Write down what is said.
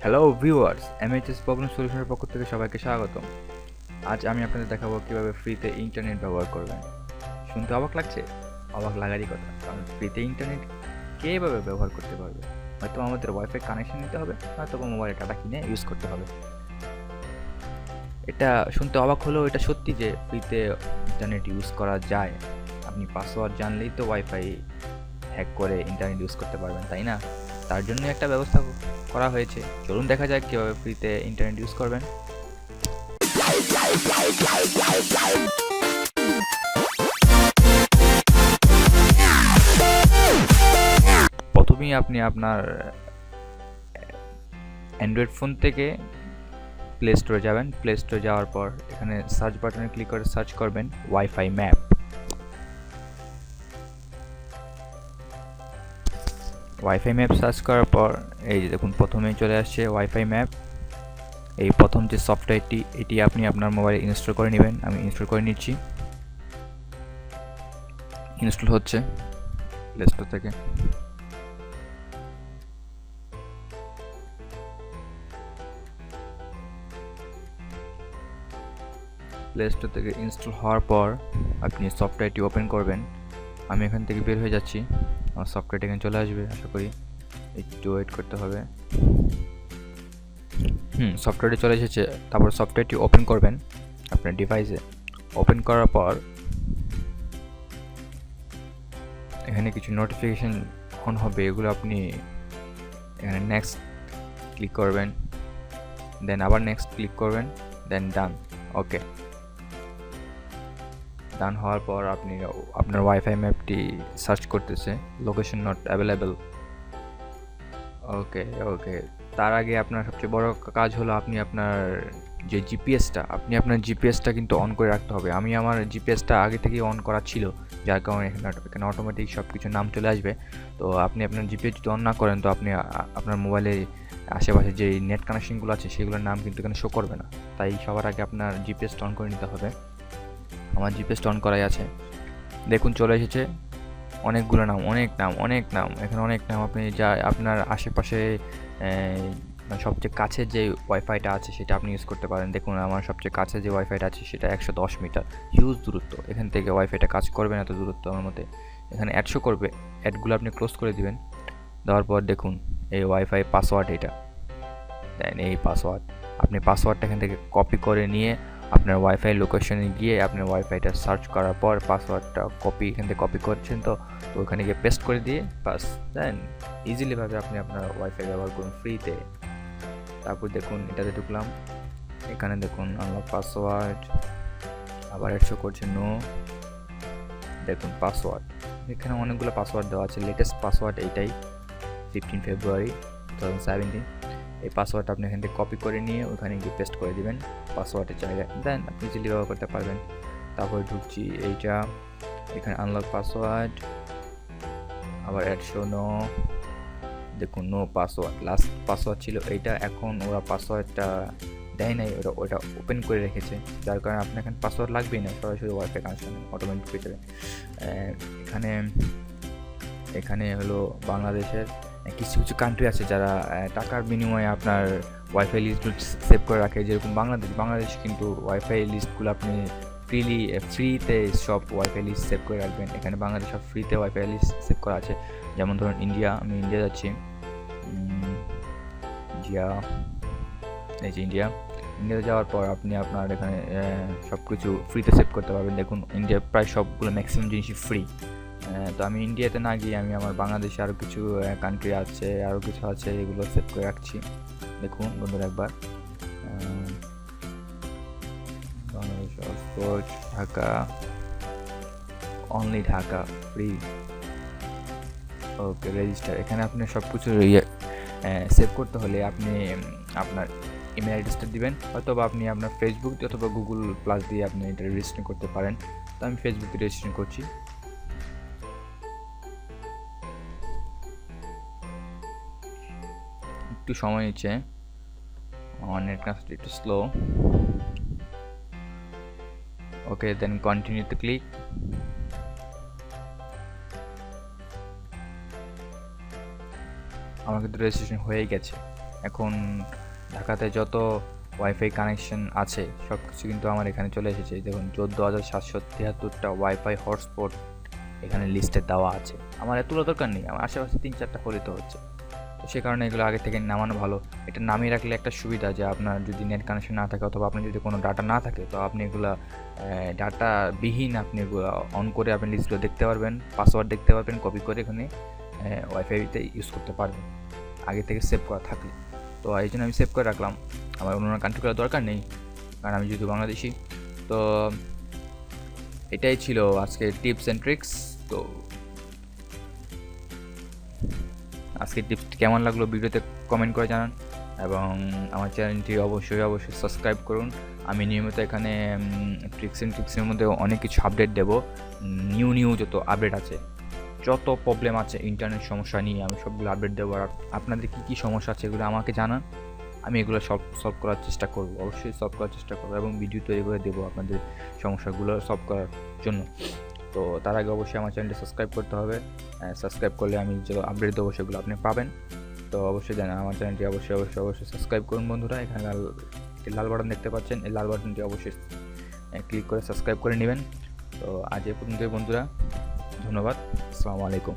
Hello viewers, এমএইচএস problem সলিউশনের পক্ষ থেকে সবাইকে স্বাগতম। আজ আমি আপনাদের দেখাবো কীভাবে ফ্রিতে ইন্টারনেট ব্যবহার করবেন। শুনতে অবাক লাগছে? অবাক লাগারই কথা, কারণ ফ্রিতে ইন্টারনেট কে এভাবে ব্যবহার করতে পারবে? হয়তো আমাদের ওয়াইফাই কানেকশন নিতে হবে, হয়তো মোবাইলে ডাটা কিনে ইউজ করতে হবে। এটা শুনতে অবাক হলেও এটা সত্যি যে ফ্রিতে ইন্টারনেট ইউজ করা যায়। আপনি পাসওয়ার্ড জানলেই তো ওয়াইফাই হ্যাক করে ইন্টারনেট ইউজ করতে পারবেন, তাই না? তার জন্য একটা ব্যবস্থা করা হয়েছে। চলুন দেখা যাক কীভাবে ফ্রিতে ইন্টারনেট ইউজ করবেন। প্রথমেই আপনি আপনার অ্যান্ড্রয়েড ফোন থেকে প্লে স্টোরে যাবেন। প্লে স্টোরে যাওয়ার পর এখানে সার্চ বাটনে ক্লিক করে সার্চ করবেন wifi map. Wifi map search করার পর এই যে দেখুন প্রথমেই চলে আসছে ওয়াইফাই ম্যাপ। এই প্রথম যে সফটওয়্যারটি এটি আপনি আপনার মোবাইলে ইনস্টল করে নেবেন। আমি ইনস্টল করে নিচ্ছি। ইনস্টল হচ্ছে প্লে স্টোর থেকে। প্লে স্টোর থেকে ইনস্টল হওয়ার পর আপনি সফটওয়্যারটি ওপেন করবেন। আমি এখান থেকে বের হয়ে যাচ্ছি, আমার সফটওয়্যারটি এখানে চলে আসবে আশা করি। একটু ওয়েট করতে হবে। সফটওয়্যারটি চলে এসেছে। তারপর সফটওয়্যারটি ওপেন করবেন আপনার ডিভাইসে। ওপেন করার পর এখানে কিছু নোটিফিকেশন অন হবে, এগুলো আপনি এখানে নেক্সট ক্লিক করবেন, দেন আবার নেক্সট ক্লিক করবেন, দেন ডান। ওকে, ডান হওয়ার পর আপনি আপনার ওয়াইফাই ম্যাপটি সার্চ করতেছে, লোকেশন নট অ্যাভেলেবেল। ওকে ওকে, তার আগে আপনার সবচেয়ে বড় কাজ হলো আপনি আপনার যে আপনার জিপিএসটা কিন্তু অন করে রাখতে হবে। আমি আমার জিপিএসটা আগে থেকেই অন করা ছিল, যার কারণে এখানে অটোমেটিক সব কিছু নাম চলে আসবে। তো আপনি আপনার জিপিএস যদি অন না করেন তো আপনি আপনার মোবাইলে আশেপাশে যে নেট কানেকশনগুলো আছে সেগুলোর নাম কিন্তু এখানে শো করবে না। তাই সবার আগে আপনার জিপিএসটা অন করে নিতে হবে। আমার জিপিএসটা অন করাই আছে। দেখুন চলে এসেছে অনেকগুলো নাম, অনেক নাম এখানে অনেক নাম। আপনি যা আপনার আশেপাশে সবচেয়ে কাছে যে ওয়াইফাইটা আছে সেটা আপনি ইউজ করতে পারেন। দেখুন আমার সবচেয়ে কাছে যে ওয়াইফাইটা আছে সেটা 110 মিটার, হিউজ দূরত্ব। এখান থেকে ওয়াইফাইটা কাজ করবে না এত দূরত্ব আমার মতে। এখানে অ্যাড শো করবে, অ্যাডগুলো আপনি ক্লোজ করে দিবেন। দেওয়ার পর দেখুন এই ওয়াইফাই পাসওয়ার্ড, এটা দেন এই পাসওয়ার্ড। আপনি পাসওয়ার্ডটা এখান থেকে কপি করে নিয়ে আপনার ওয়াইফাই লোকেশনে গিয়ে আপনার ওয়াইফাইটা সার্চ করার পর পাসওয়ার্ডটা এখান থেকে কপি করছেন তো ওখানে গিয়ে পেস্ট করে দিয়ে বাস, দেন ইজিলিভাবে আপনি আপনার ওয়াইফাই ব্যবহার করুন ফ্রিতে। তারপর দেখুন এটাতে ঢুকলাম, এখানে দেখুন আনলক পাসওয়ার্ড, আবার অ্যাড শো করছে নো। দেখুন পাসওয়ার্ড, এখানে অনেকগুলো পাসওয়ার্ড দেওয়া আছে। লেটেস্ট পাসওয়ার্ড এইটাই, 15 ফেব্রুয়ারি 2017। এই পাসওয়ার্ডটা আপনি এখান থেকে কপি করে নিয়ে ওখানে গিয়ে পেস্ট করে দিবেন পাসওয়ার্ডের জায়গায়, দেন আপনি ইজিলি ব্যবহার করতে পারবেন। তারপরে ঢুকছি এইটা, এখানে আনলক পাসওয়ার্ড, আবার অ্যাড শো নো। দেখুন নো পাসওয়ার্ড, লাস্ট পাসওয়ার্ড ছিল এইটা। এখন ওরা পাসওয়ার্ডটা দেয় নাই, ওটা ওপেন করে রেখেছে, যার কারণে আপনার এখানে পাসওয়ার্ড লাগবেই না, সরাসরি ওয়াইফাই কানেকশন অটোমেটিক হয়ে যাবে। এখানে হলো বাংলাদেশের কিছু কিছু কান্ট্রি আছে যারা টাকার বিনিময়ে আপনার ওয়াইফাই লিস্টগুলো সেভ করে রাখে, যেরকম বাংলাদেশ কিন্তু ওয়াইফাই লিস্টগুলো আপনি ফ্রিতে সব ওয়াইফাই লিস্ট সেভ করে রাখবেন। এখানে বাংলাদেশ সব ফ্রিতে ওয়াইফাই লিস্ট সেভ করা আছে। যেমন ধরুন ইন্ডিয়া, আমি ইন্ডিয়া যাচ্ছি। ইন্ডিয়াতে যাওয়ার পর আপনি আপনার এখানে সব কিছু ফ্রিতে সেভ করতে পারবেন। দেখুন ইন্ডিয়া প্রায় সবগুলো ম্যাক্সিমাম জিনিসই ফ্রি। তো আমি ইন্ডিয়াতে না গিয়ে আমি আমার বাংলাদেশে আরও কিছু কান্ট্রি আছে, আরও কিছু আছে, এগুলো সেভ করে রাখছি। দেখুন বন্ধুরা একবার, Bangladesh, Oxford, Dhaka, only Dhaka free. Okay, register. এখানে আপনি সব কিছু সেভ করতে হলে আপনি আপনার ইমেল অ্যাড্রেসটা দিবেন, অথবা আপনি আপনার ফেসবুক অথবা গুগল প্লাস দিয়ে আপনি এটা রেজিস্ট্রেশন করতে পারেন। তো আমি ফেসবুকে রেজিস্ট্রেশন করছি। একটু সময় নিচ্ছে, আমার নেট কানেকশন একটু স্লো। ওকে, দেন কন্টিনিউতে ক্লিক। আমার কিন্তু রেজিস্ট্রেশন হয়ে গেছে। এখন ঢাকাতে যত ওয়াইফাই কানেকশন আছে সব কিছু কিন্তু আমার এখানে চলে এসেছে। দেখুন 14,773টা ওয়াইফাই হটস্পট এখানে লিস্টে দেওয়া আছে। আমার এতগুলো দরকার নেই, আমার আশেপাশে 3-4টা হলে তো হচ্ছে। তো সে কারণে এগুলো আগে থেকে নামানো ভালো। এটা নামিয়ে রাখলে একটা সুবিধা যে আপনার যদি নেট কানেকশন না থাকে অথবা আপনার যদি কোনো ডাটা না থাকে, তো আপনি এগুলো ডাটাবিহীন আপনি এগুলো অন করে আপনি লিস্টগুলো দেখতে পারবেন, পাসওয়ার্ড দেখতে পারবেন, কপি করে এখানে ওয়াইফাইতে ইউজ করতে পারবেন আগে থেকে সেভ করা থাকলে। তো এই জন্য আমি সেভ করে রাখলাম, আমার অন্য কান্ট্রি করার দরকার নেই, কারণ আমি যেহেতু বাংলাদেশি। তো এটাই ছিল আজকে টিপস অ্যান্ড ট্রিক্স। তো আজকের টিপসটি কেমন লাগলো ভিডিওতে কমেন্ট করে জানান, এবং আমার চ্যানেলটি অবশ্যই সাবস্ক্রাইব করুন। আমি নিয়মিত এখানে ট্রিক্সের মধ্যে অনেক কিছু আপডেট দেবো, নিউ যত আপডেট আছে, যত প্রবলেম আছে ইন্টারনেট সমস্যা নিয়ে আমি সবগুলো আপডেট দেবো। আর আপনাদের কী সমস্যা আছে এগুলো আমাকে জানান, আমি এগুলো সলভ করার চেষ্টা করব, অবশ্যই সলভ করার চেষ্টা করবো, এবং ভিডিও তৈরি করে দেবো আপনাদের সমস্যাগুলো সলভ করার জন্য। তো তার আগে অবশ্যই আমার চ্যানেলটি সাবস্ক্রাইব করতে হবে। সাবস্ক্রাইব করলে আমি যে আপডেট দেবো সেগুলো আপনি পাবেন। তো অবশ্যই জানেন আমার চ্যানেলটি অবশ্যই সাবস্ক্রাইব করুন বন্ধুরা। এখানে লাল বাটন দেখতে পাচ্ছেন, এই লাল বাটনটি অবশ্যই ক্লিক করে সাবস্ক্রাইব করে নেবেন। তো আজ এই পর্যন্তই বন্ধুরা, ধন্যবাদ, আসসালামু আলাইকুম।